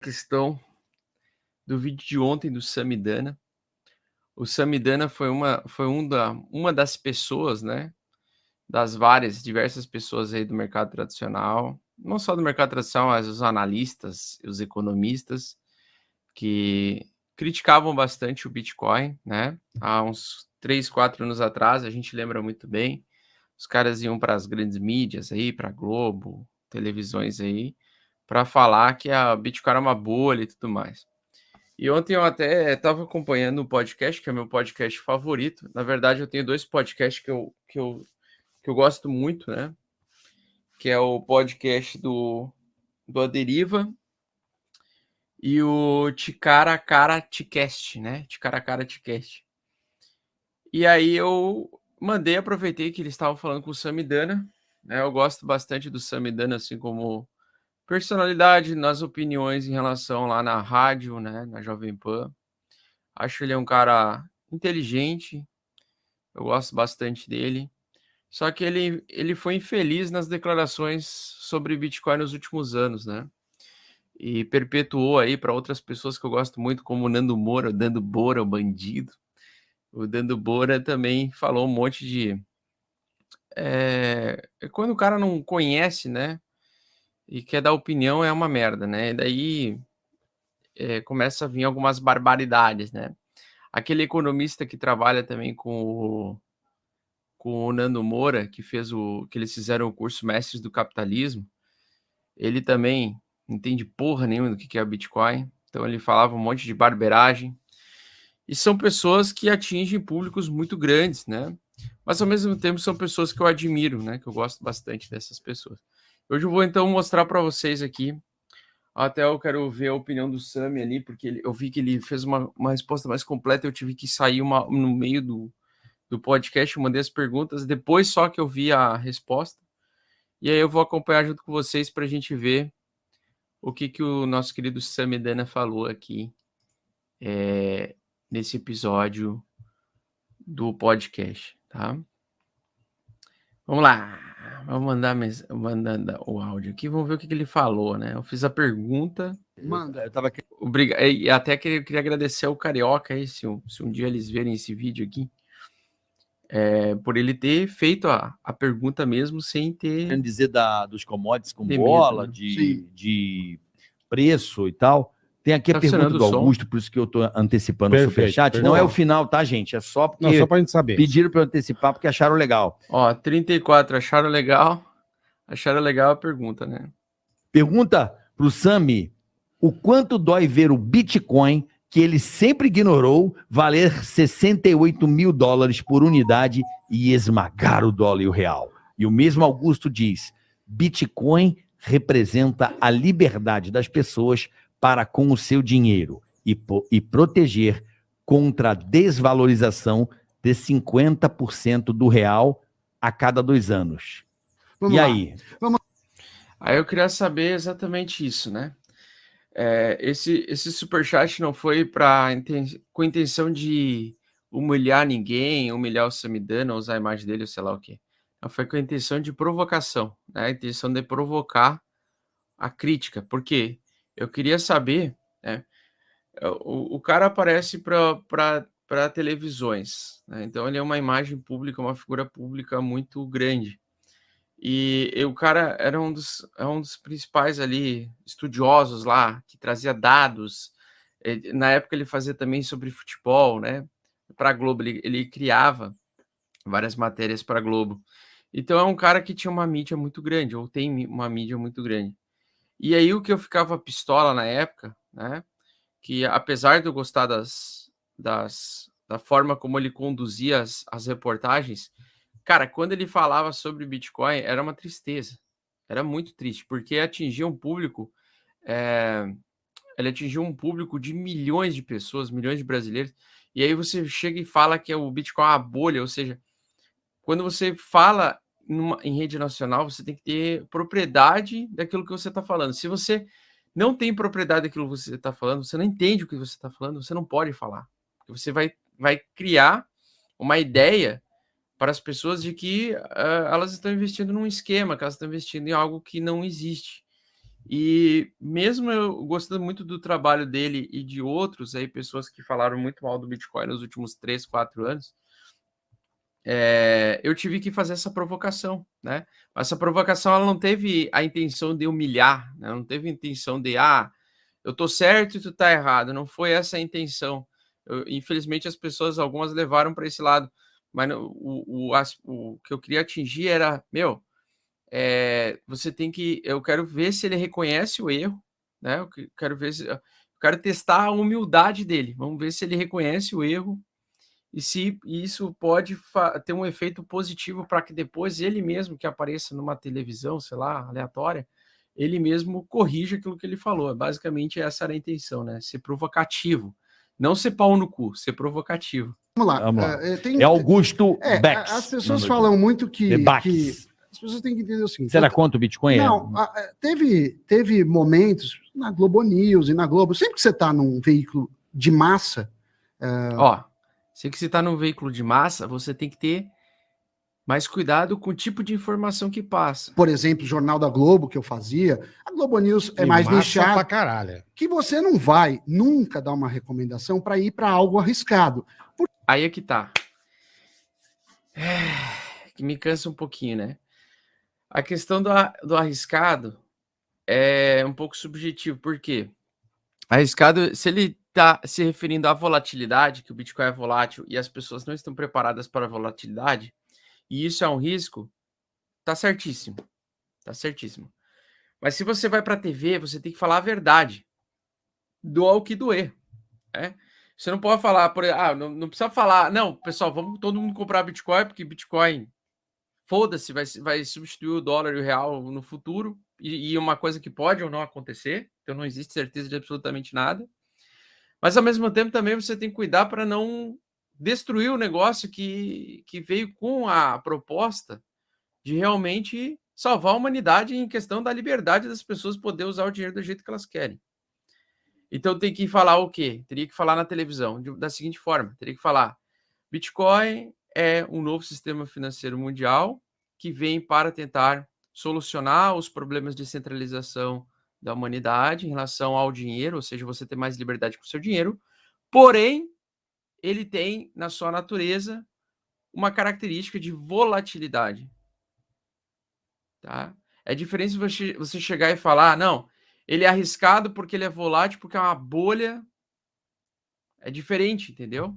questão do vídeo de ontem do Samidana. O Samidana foi uma das pessoas, né, das diversas pessoas aí do mercado tradicional, não só do mercado tradicional, mas os analistas, os economistas, que criticavam bastante o Bitcoin, né? Há uns 3, 4 anos atrás, a gente lembra muito bem, os caras iam para as grandes mídias aí, para Globo, televisões aí, para falar que a Bitcoin era uma bolha e tudo mais. E ontem eu até estava acompanhando um podcast, que é meu podcast favorito. Na verdade, eu tenho 2 podcasts que eu gosto muito, né? Que é o podcast do A Deriva e o Ticara Ticast, né? Ticara Ticast. E aí eu aproveitei que eles estavam falando com o Samidana, né? Eu gosto bastante do Samidana, assim como personalidade, nas opiniões em relação lá na rádio, né? Na Jovem Pan. Acho ele um cara inteligente, eu gosto bastante dele. Só que ele foi infeliz nas declarações sobre Bitcoin nos últimos anos, né? E perpetuou aí para outras pessoas que eu gosto muito, como o Nando Moura, o Dando Bora, o bandido. O Dando Bora também falou um monte de. Quando o cara não conhece, né? E quer dar opinião, é uma merda, né? E daí começa a vir algumas barbaridades, né? Aquele economista que trabalha também com o Nando Moura, que eles fizeram o curso Mestres do Capitalismo, ele também não entende porra nenhuma do que é o Bitcoin, então ele falava um monte de barberagem, e são pessoas que atingem públicos muito grandes, né? Mas ao mesmo tempo são pessoas que eu admiro, né? Que eu gosto bastante dessas pessoas. Hoje eu vou então mostrar para vocês aqui, até eu quero ver a opinião do Sami ali, porque eu vi que ele fez uma resposta mais completa, eu tive que sair no meio do podcast, eu mandei as perguntas, depois só que eu vi a resposta, e aí eu vou acompanhar junto com vocês para a gente ver o que o nosso querido Samidana falou aqui nesse episódio do podcast, tá? Vamos lá, vamos mandar o áudio aqui, vamos ver o que ele falou, né? Eu fiz a pergunta. Manda. Eu tava aqui. E até queria agradecer ao Carioca aí, se um dia eles verem esse vídeo aqui, por ele ter feito a pergunta mesmo sem ter... Querendo dizer dos commodities com de bola, medo, né? de preço e tal. Tem aqui Tá a pergunta funcionando do o som? Augusto, por isso que eu tô antecipando o superchat. Perfeito. Não é o final, tá, gente? É só porque Não, só pra gente saber. pediram para eu antecipar porque acharam legal. Ó, 34 acharam legal. Acharam legal a pergunta, né? Pergunta pro Sami: o quanto dói ver o Bitcoin, que ele sempre ignorou, valer 68 mil dólares por unidade e esmagar o dólar e o real? E o mesmo Augusto diz: Bitcoin representa a liberdade das pessoas para com o seu dinheiro e proteger contra a desvalorização de 50% do real a cada 2 anos. Vamos e lá. aí? Aí eu queria saber exatamente isso, né? Esse superchat não foi com a intenção de humilhar ninguém, humilhar o Samidana, usar a imagem dele, ou sei lá o quê. Não, foi com a intenção de provocação, né? A intenção de provocar a crítica, porque eu queria saber, né? O cara aparece para televisões, né? Então ele é uma imagem pública, uma figura pública muito grande. E o cara era um dos principais ali estudiosos lá, que trazia dados. Na época ele fazia também sobre futebol, né? Para a Globo, ele criava várias matérias para a Globo. Então é um cara que tinha uma mídia muito grande, ou tem uma mídia muito grande. E aí o que eu ficava pistola na época, né? Que apesar de eu gostar da forma como ele conduzia as reportagens, cara, quando ele falava sobre Bitcoin, era uma tristeza. Era muito triste, porque atingia um público, ele atingiu um público de milhões de pessoas, milhões de brasileiros, e aí você chega e fala que o Bitcoin é uma bolha, ou seja, quando você fala em rede nacional, você tem que ter propriedade daquilo que você está falando. Se você não tem propriedade daquilo que você está falando, você não entende o que você está falando, você não pode falar. Porque você vai criar uma ideia para as pessoas de que elas estão investindo num esquema, que elas estão investindo em algo que não existe. E mesmo eu gostando muito do trabalho dele e de outros aí, pessoas que falaram muito mal do Bitcoin nos últimos 3, 4 anos, eu tive que fazer essa provocação, né? Essa provocação ela não teve a intenção de humilhar, né? Não teve a intenção de, eu tô certo e tu tá errado. Não foi essa a intenção. Infelizmente, as pessoas, algumas levaram para esse lado, mas o que eu queria atingir era, você tem que. Eu quero ver se ele reconhece o erro, né? Eu quero ver se. Eu quero testar a humildade dele. Vamos ver se ele reconhece o erro e se isso pode ter um efeito positivo para que depois ele mesmo que apareça numa televisão, sei lá, aleatória, ele mesmo corrija aquilo que ele falou. Basicamente, essa era a intenção, né? Ser provocativo. Não ser pau no cu, ser provocativo. Vamos lá. Vamos lá. É Augusto Bex. As pessoas falam muito que as pessoas têm que entender o seguinte. Será quanto o Bitcoin não, teve momentos na Globo News e na Globo, sempre que você está num veículo de massa... se você está num veículo de massa, você tem que ter mais cuidado com o tipo de informação que passa. Por exemplo, o Jornal da Globo, que eu fazia, a Globo News é mais nichada. Pra caralho. Que você não vai nunca dar uma recomendação para ir para algo arriscado. Aí é que tá. Que me cansa um pouquinho, né? A questão do arriscado é um pouco subjetivo. Por quê? Arriscado, se ele está se referindo à volatilidade, que o Bitcoin é volátil e as pessoas não estão preparadas para a volatilidade, e isso é um risco, tá certíssimo. Tá certíssimo. Mas se você vai para a TV, você tem que falar a verdade. Doa o que doer. Né? Você não pode falar, não precisa falar, não, pessoal, vamos todo mundo comprar Bitcoin, porque Bitcoin, foda-se, vai substituir o dólar e o real no futuro, e uma coisa que pode ou não acontecer, então não existe certeza de absolutamente nada. Mas, ao mesmo tempo, também você tem que cuidar para não destruir o negócio que veio com a proposta de realmente salvar a humanidade em questão da liberdade das pessoas poder usar o dinheiro do jeito que elas querem. Então, tem que falar o quê? Teria que falar na televisão da seguinte forma. Teria que falar, Bitcoin é um novo sistema financeiro mundial que vem para tentar solucionar os problemas de centralização da humanidade em relação ao dinheiro, ou seja, você ter mais liberdade com o seu dinheiro, porém, ele tem, na sua natureza, uma característica de volatilidade. Tá? É diferente você chegar e falar, não, ele é arriscado porque ele é volátil, porque é uma bolha. É diferente, entendeu?